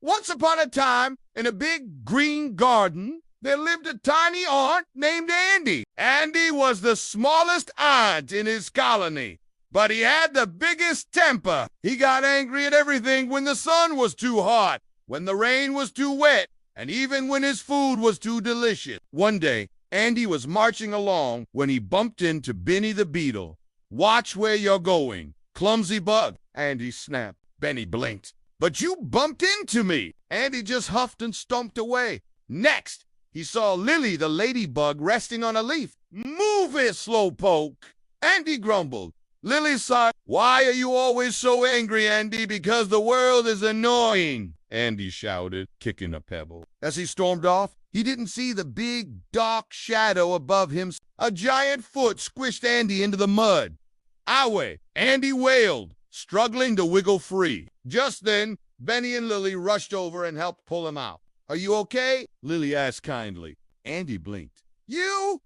Once upon a time, in a big green garden, there lived a tiny aunt named Andy. Andy was the smallest aunt in his colony, but he had the biggest temper. He got angry at everything when the sun was too hot, when the rain was too wet, and even when his food was too delicious. One day, Andy was marching along when he bumped into Benny the Beetle. "Watch where you're going, clumsy bug," Andy snapped. Benny blinked. "But you bumped into me." Andy just huffed and stomped away. Next, he saw Lily the ladybug resting on a leaf. "Move it, slowpoke," Andy grumbled. Lily sighed. "Why are you always so angry, Andy? Because the world is annoying," Andy shouted, kicking a pebble. As he stormed off, he didn't see the big, dark shadow above him. A giant foot squished Andy into the mud. "Owie!" Andy wailed, struggling to wiggle free. Just then, Benny and Lily rushed over and helped pull him out. "Are you okay?" Lily asked kindly. Andy blinked. You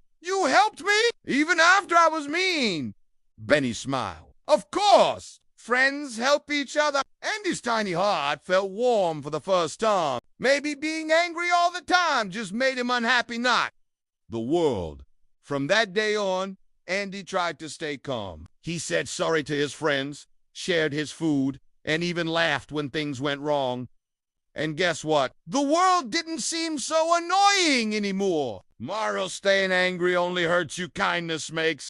helped me? Even after I was mean?" Benny smiled. "Of course! Friends help each other." Andy's tiny heart felt warm for the first time. Maybe being angry all the time just made him unhappy not the world. From that day on, Andy tried to stay calm. He said sorry to his friends, shared his food, and even laughed when things went wrong. And guess what? The world didn't seem so annoying anymore. Moral, staying angry only hurts you, kindness makes.